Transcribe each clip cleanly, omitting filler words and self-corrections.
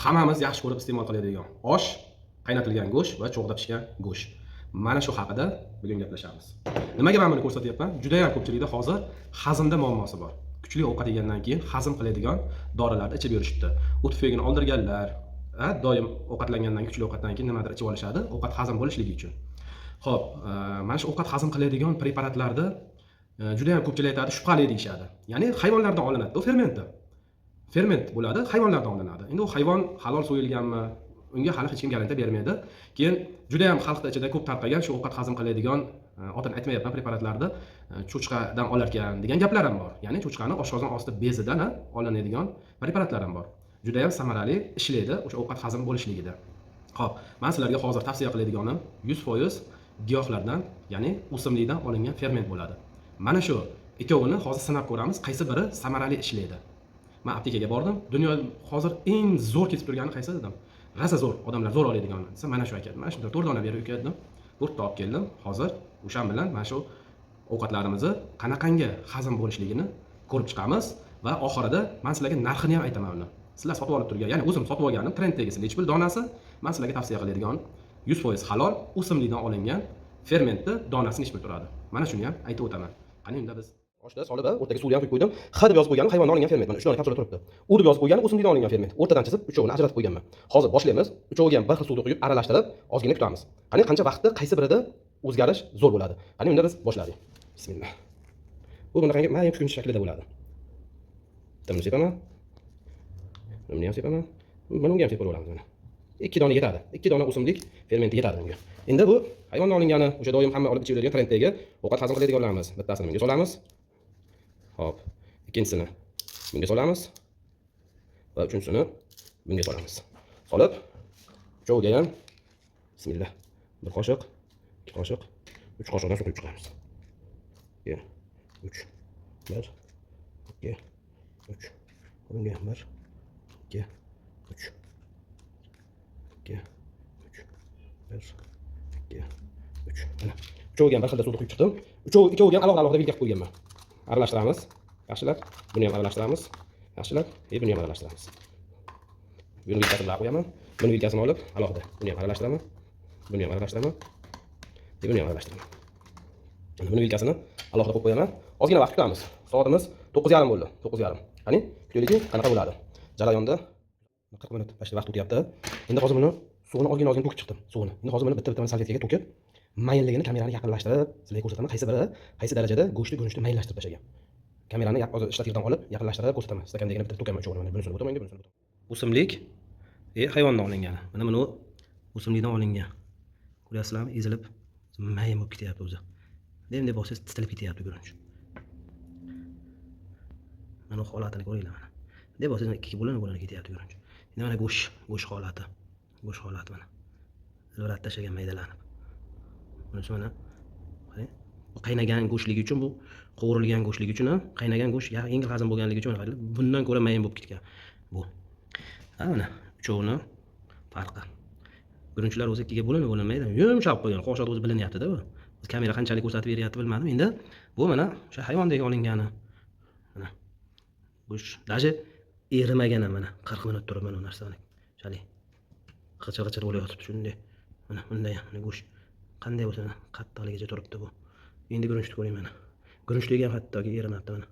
hammamiz yaxshi ko'rib iste'mol qiladigan osh, qaynatilgan go'sht va cho'g'da pishgan go'sht. Mana shu haqida bugun gaplashamiz. Nimaga men buni ko'rsatyapman? Juda ham ko'pchilikda hozir hazmda muammosi bor. Kuchli ovqat yegandan keyin hazm qiladigan dorilarni ichib yurishibdi. U tufayli oldirganlar, doim ovqatlangandan kuchli ovqatdan keyin nimadir ichib olishadi, ovqat hazm bo'lishligi uchun. Xo'p, mana shu ovqat hazm qiladigan preparatlarda juda ham ko'pchilik aytadi, shubhali deyishadi. Ya'ni hayvonlardan olinadi, bu ferment bo'ladi, hayvonlardan olinadi. Endi u hayvon halol so'yilganmi, unga hali hech kim garantiya bermaydi. Keyin juda ham xalqda ichida ko'p tarqagan shu ovqat hazm qiladigan, otini aytmayapman, preparatlarni cho'chqadan olarkan degan gaplar ham bor. Ya'ni cho'chqani oshqozon osti bezidan olinadigan preparatlar ham bor. Juda ham samarali ishlaydi o'sha ovqat hazm bo'lishligida. Xo'p, men sizlarga hozir tavsiya qiladiganim 100% giyohlardan, ya'ni o'simlikdan olingan ferment bo'ladi. Mana shu ikkovini hozir sinab ko'ramiz, qaysi biri samarali ishlaydi. Men aptekaga bordim. Dunyo hozir eng zo'r ketib turgani qaysi dedim. Rosa zo'r, odamlar zo'r oladigan desa, mana shu ekan. Mana shunda 4 dona berib keldim. 4 ta olib keldim. Hozir o'shan bilan mana shu ovqatlarimizni qanaqangi hazm bo'lishligini ko'rib chiqamiz va oxirida men sizlarga narxini ham aytaman uni. Sizlar sotib olib turgan, ya'ni o'zim sotib olganim trenddagi lechpil donasi, men sizlarga tavsiya qiladigan 100% halol o'simlikdan olingan fermentni donasini ichib turadi. Mana shuni ham aytib o'taman. Qani unda biz oshda solib, o'rtaga suvni ham quyib qo'ydim. X deb yozib qo'yganim hayvondan olingan ferment. Mana 3 dona kapsula turibdi. U deb yozib qo'yganim o'simlikdan olingan ferment. O'rtadan chizib, uchovini ajratib qo'yganman. Hozir boshlaymiz. Uchoviga ham bir xil suvni quyib, aralashtirib, ozgina kutamiz. Qani qancha vaqtda qaysi birida o'zgarish zo'r bo'ladi. Qani unda biz boshladik. Bismillah. Bu bunaqangi mayam tushuncha shaklida bo'ladi. Bittani sepaman. Buni ham sepaman. Buni ham sepib olamiz mana. 2 dona yetadi. 2 dona o'simlik fermenti yetadi bunga. Endi bu hayvondan olingani, o'sha doim hamma olib ichib yuradigan trenddagi ovqat hazm qiladiganlarimiz. Bittasini bunga solamiz. Hop, ikkinchisini bunga solamiz va uchinchisini bunga solamiz. Solib, uchoviga ham bismillah. 1 qoshiq, 2 qoshiq, 3 qoshiqdan suv quyib chiqamiz. 2, 3, 1, 2, 3. Bunga 1, 2, 3. 2, 3, 1, 2, 3. Mana uchoviga ham bir xilda suvni quyib chiqdim. Uchoviga ham alohida vilka qilib qo'yganman. Aralashtiramiz. Yaxshilab. Buni ham aralashtiramiz. Yaxshilab. Buni ham aralashtiramiz. Buni vilkasini bilan qo'yaman. Buni vilkasini olib, alohida. Buni ham aralashtiramiz. Buni ham aralashtiramiz. Buni ham aralashtiramiz. Buni vilkasini alohida qo'yib qo'yaman. Ozgina vaqt kutamiz. Soatimiz 9:30 bo'ldi. 9:30. Qani, kutaylik, qanaqa bo'ladi? Jarayonda 40 minut pashta vaqt o'tyapti. Endi hozir buni suvini ozgina to'kib chiqdim. Suvini. Endi hozir buni bitta-bitta salfetkaga to'kib, mayinligini kamerani yaqinlashtirib, sizlarga ko'rsataman, qaysi darajada go'shtni mayinlashtirib tashlagan. Kamerani hozir shtativdan olib, yaqinlashtirib ko'rsataman. Stakandagini bitta to'kaman cho'g'ini, bunisini o'taman, bunisini o'taman. O'simlik hayvondan olingan. Mana buni o'simlikdan olingan. Ko'ryapsizlarmi? Ezilib mayin bo'lib ketyapti o'zi. Endi bo'lsa titilib ketyapti ko'rinish. Mana bu holatini ko'ringlar mana. Deb bo'lsa ikki bo'linib ketyapti ko'rinish. Endi mana go'sht holati. Go'sht holati mana. Zilvirat tashlagan maydalanib. Bunisi mana qarang. Bu qaynagan go'shtligi uchun, bu qovurilgan go'shtligi uchun, qaynagan go'sht yengil hazm bo'lganligi uchun bundan ko'ra mayin bo'lib ketgan. Bu. Mana uchovini farqi. Birinchilar o'zi ikkiga bo'linmaydi. Yumshoq qo'ygan. Qo'shada o'zi bilinyapti-da bu. Biz kamera qanchalik ko'rsatib beryapti bilmadim. Endi bu mana o'sha hayvondagi olingani. Mana. Go'sht даже erimagan mana 40 minut turib mana bu narsani. Shali. G'ijir bo'layotibdi shunday. Mana bunday mana go'sht qanday bo'lsa qattiqligicha turibdi bu. Endi guruchni ko'ring mana. Guruchligi ham hattoki erimabdi mana.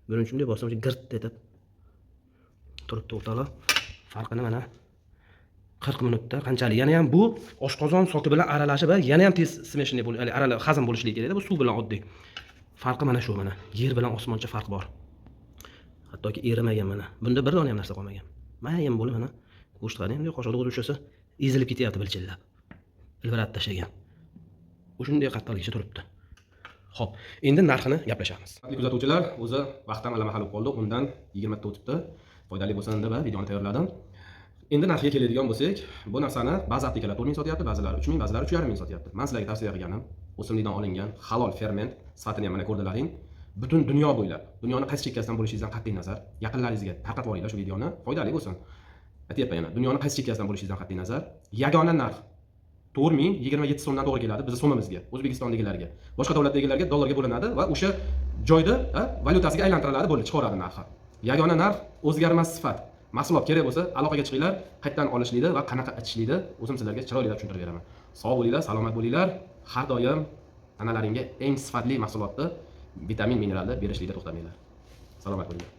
Guruch shunday bo'lsa girt etib turibdi o'rtoqlar. Farqini mana 40 minutda qanchalik. Yana ham bu oshqozon soki bilan aralashib, yana ham tez smeshniy bo'ladi, hazm bo'lishligi kerak. Bu suv bilan oddiy. Farqi mana shu mana. Yer bilan osmoncha farq bor. Hattoki erimagan mana. Bunda bir dona ham narsa qolmagan. Mayin bo'lib mana go'sht qarang, endi qoshiqda o'rishsa ezilib ketyapti bilchillab. Ilvirat tashlagan. U shunday qattiqligicha turibdi. Xo'p, endi narxini gaplashamiz. Kuzatuvchilar, o'zi vaqtdan alamahal bo'lib qoldi. Undan 20 ta o'tibdi. Foydali bo'lsin deb videoni tayyorladim. Endi narxiga keladigan bo'lsak, bu narsani ba'zi aptekalar 4 ming sotyapti, ba'zilari 3 ming, ba'zilari 3,5 ming sotyapti. Men sizlarga tavsiya qilganim, o'simlikdan olingan halol ferment sifatini ham mana ko'rdilaring. Butun dunyo bo'ylab, dunyoni qaysi chekkasidan bo'lishingizdan qat'iy nazar, yaqinlaringizga tarqatib yuboringlar shu videoni, foydali bo'lsin. Aytayapman yana, dunyoni qaysi chekkasidan bo'lishingizdan qat'iy nazar, yagona narx 4027 so'mdan to'g'ri keladi bizning so'mimizga, O'zbekistondagilarga. Boshqa davlatdagilarga dollarga bo'linadi va o'sha joyda valyutasiga aylantiriladi, bo'lib chiqaradi narxi. Yagona narx o'zgarmas sifat. Mahsulot kerak bo'lsa, aloqaga chiqinglar, qayerdan olishlikni va qanaqa ichishlikni o'zim sizlarga chiroyli tushuntirib beraman. Sog' bo'linglar, salomat bo'linglar. Har doim tanalaringga eng sifatli mahsulotni, vitamin, mineralni berishlikda to'xtamanglar. Salomat bo'linglar.